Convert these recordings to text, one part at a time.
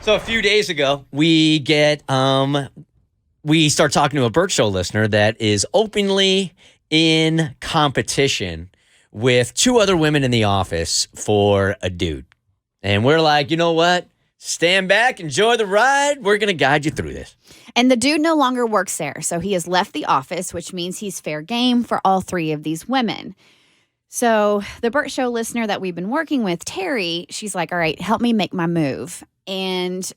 So a few days ago, we start talking to a Bert Show listener that is openly in competition with two other women in the office for a dude. And we're like, you know what? Stand back, enjoy the ride. We're going to guide you through this. And the dude no longer works there. So he has left the office, which means he's fair game for all three of these women. So the Bert Show listener that we've been working with, Terry, she's like, all right, help me make my move. And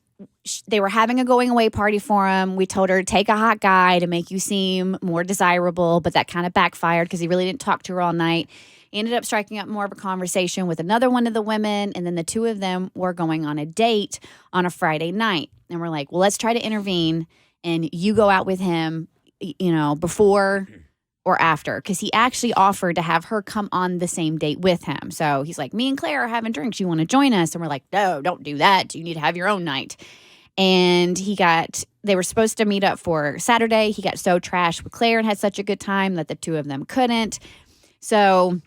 they were having a going away party for him. We told her, take a hot guy to make you seem more desirable, but that kind of backfired because he really didn't talk to her all night. He ended up striking up more of a conversation with another one of the women, and then the two of them were going on a date on a Friday night. And we're like, well, let's try to intervene, and you go out with him, before or after, because he actually offered to have her come on the same date with him. So he's like, me and Claire are having drinks. You want to join us? And we're like, no, don't do that. You need to have your own night. And they were supposed to meet up for Saturday. He got so trashed with Claire and had such a good time that the two of them couldn't. So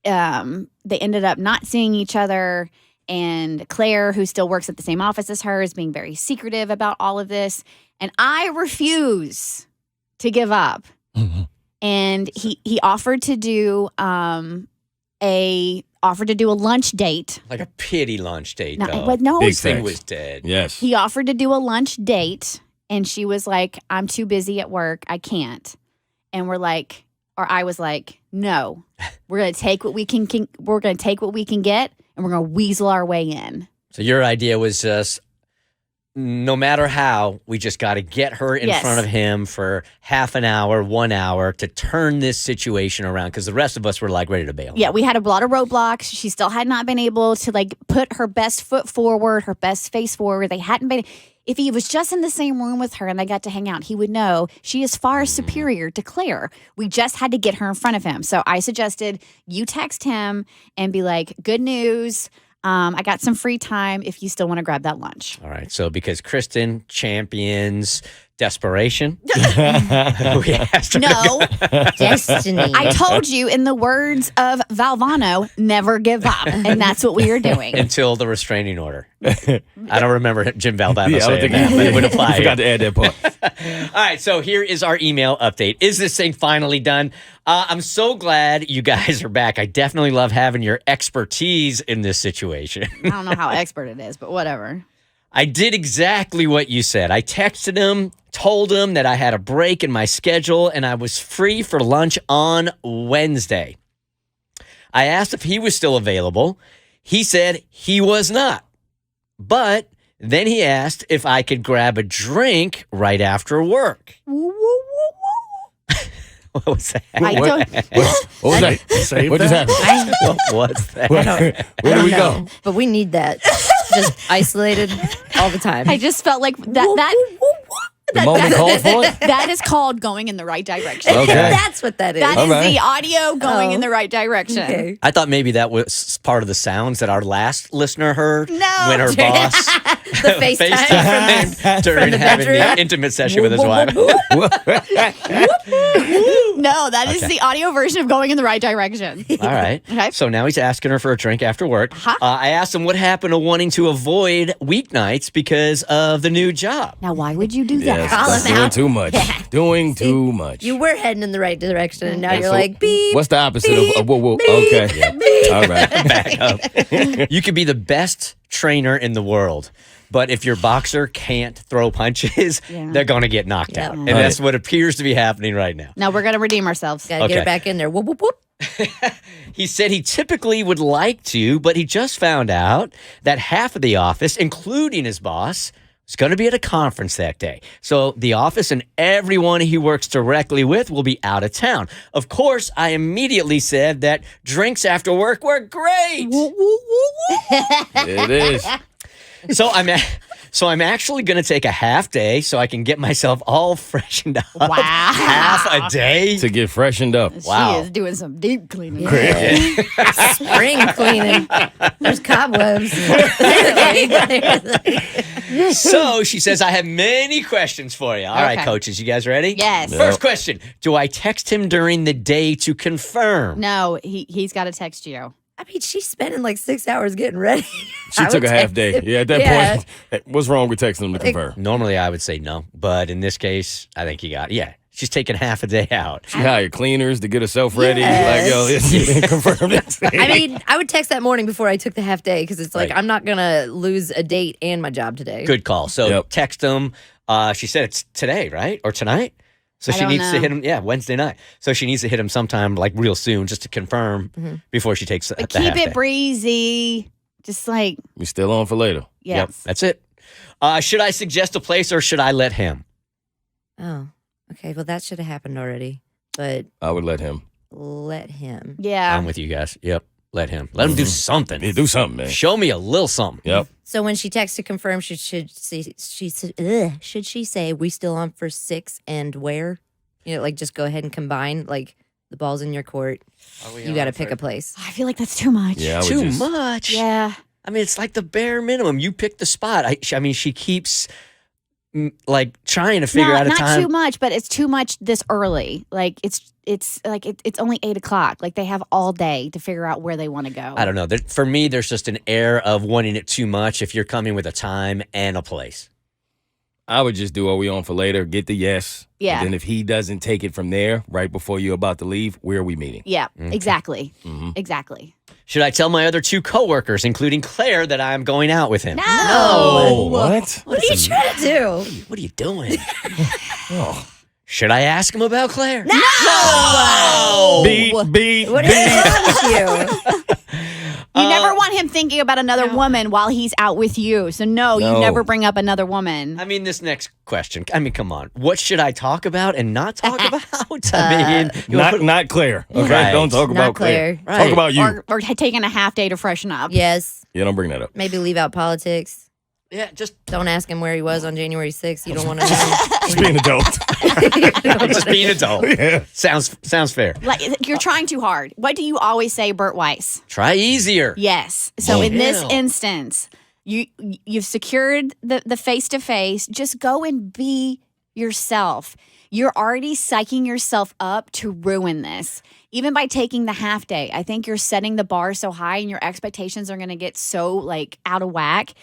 they ended up not seeing each other. And Claire, who still works at the same office as her, is being very secretive about all of this. And I refuse to give up. Mm-hmm. And he offered to do a lunch date. Like a pity lunch date, No, though. but no. This thing was dead. Yes. He offered to do a lunch date, and she was like, I'm too busy at work. I can't. And I was like, no, we're going to take what we can we're going to take what we can get, and we're going to weasel our way in. So your idea was just, no matter how, we just got to get her in front of him for half an hour, 1 hour to turn this situation around, because the rest of us were like ready to bail. Yeah, we had a lot of roadblocks. She still had not been able to put her best foot forward, her best face forward. They hadn't been. If he was just in the same room with her and they got to hang out, he would know she is far superior to Claire. We just had to get her in front of him. So I suggested you text him and be like, good news. I got some free time if you still want to grab that lunch. All right. So because Kristen champions desperation, we asked her Destiny. I told you, in the words of Valvano, never give up. And that's what we are doing. until the restraining order. I don't remember Jim Valvano I don't saying think that, but it would apply. I forgot to add that part. All right, so here is our email update. Is this thing finally done? I'm so glad you guys are back. I definitely love having your expertise in this situation. I don't know how expert it is, but whatever. I did exactly what you said. I texted him, told him that I had a break in my schedule and I was free for lunch on Wednesday. I asked if he was still available. He said he was not. But then he asked if I could grab a drink right after work. What was that? What was that? What just happened? What was that? Where do we go? But we need that. Just isolated all the time. I just felt like that The moment called for it? that is called going in the right direction. Okay. That's what that is. That All is right. the audio going in the right direction. Okay. I thought maybe that was part of the sounds that our last listener heard No. when her boss The FaceTime. FaceTimed during the having the bedroom. intimate session with his wife. No, that is the audio version of going in the right direction. All right. Okay. So now he's asking her for a drink after work. I asked him what happened to wanting to avoid weeknights because of the new job. Now, why would you do that? Yes, Call that's him doing out. too much. Doing too much. You were heading in the right direction, and now you're So like, beep. What's the opposite beep, of whoa, whoa? beep, Okay. beep. All right. Back up. You could be the best trainer in the world, but if your boxer can't throw punches, they're going to get knocked Yeah. out. And that's what appears to be happening right now. No, we're going to redeem ourselves. Gotta get Okay. her back in there. Whoop, whoop, whoop. He said he typically would like to, but he just found out that half of the office, including his boss, is going to be at a conference that day. So the office and everyone he works directly with will be out of town. Of course, I immediately said that drinks after work were great. It is. So I'm actually going to take a half day so I can get myself all freshened up. Wow. Half a day? To get freshened up. Wow. She is doing some deep cleaning. Spring cleaning. There's cobwebs. So she says, I have many questions for you. All right, Okay. coaches, you guys ready? Yes. Yeah. First question, do I text him during the day to confirm? No, he's got to text you. I mean, she's spending like 6 hours getting ready. She took a half day. Yeah, at that point, hey, what's wrong with texting them to confirm? Normally, I would say no, but in this case, I think you got it. Yeah, she's taking half a day out. She hired cleaners to get herself ready. Yes. Like, yo, confirm this. I mean, I would text that morning before I took the half day because it's like, Right. I'm not going to lose a date and my job today. Good call. So Yep. text them. She said it's today, right? Or tonight? So I she don't needs to know. hit him, Wednesday night. So she needs to hit him sometime like real soon just to confirm before she takes the But half keep it day. breezy. Just like, We still on for later. Yep, yes. that's it. Should I suggest a place or should I let him? Oh, okay. Well, that should have happened already, but I would let him. let him. Yeah. I'm with you guys. Yep, let him. Let him do something. Yeah, do something, man. Show me a little something. Yep. So when she texts to confirm, should she say we still on for 6 and where? You know, like just go ahead and combine. Like the ball's in your court. You got to pick a place. I feel like that's too much. Yeah, I would Too just, much. Yeah. I mean, it's like the bare minimum. You pick the spot. I mean, she keeps like trying to figure out a not time. too much, but it's too much this early. Like it's only 8 o'clock. Like they have all day to figure out where they want to go. I don't know. For me, there's just an air of wanting it too much if you're coming with a time and a place. I would just do, are we on for later? Get the yes. Yeah. And then if he doesn't take it from there, right before you're about to leave, where are we meeting? Yeah, exactly. Mm-hmm. Exactly. Should I tell my other 2 coworkers, including Claire, that I'm going out with him? No. Oh, what? What are you trying to do? What are you doing? Should I ask him about Claire? No. Beat. What is wrong with you? You never want him thinking about another woman while he's out with you. So no, you No. never bring up another woman. I mean, this next question. I mean, come on. What should I talk about and not talk about? I mean, you wanna Not Claire. Okay, Right. don't talk Not about Claire. Claire. Right. Talk about you. Or taking a half day to freshen up. Yes. Yeah, don't bring that up. Maybe leave out politics. yeah, just Don't ask him where he was on January 6th. You don't want to know. Just be an adult. just be an adult. Yeah. Sounds fair. Like you're trying too hard. What do you always say, Bert Weiss? Try easier. Yes. So in this Yeah. instance, you've secured the face to face. Just go and be yourself. You're already psyching yourself up to ruin this. Even by taking the half day, I think you're setting the bar so high and your expectations are going to get so like out of whack.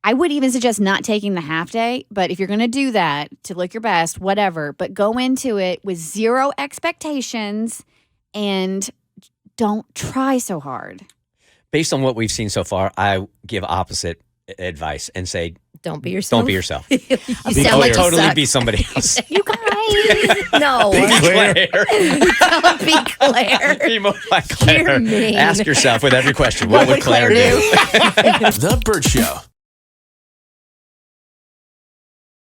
I would even suggest not taking the half day, but if you're going to do that to look your best, whatever, but go into it with 0 expectations and don't try so hard. Based on what we've seen so far, I give opposite advice and say, Don't be yourself. don't be yourself. You Be sound like clear. you Totally suck. be somebody else. You guys. No. Claire. Don't be Claire. Be more like Claire. You're mean. Ask yourself with every question, what would Claire do? The Bert Show.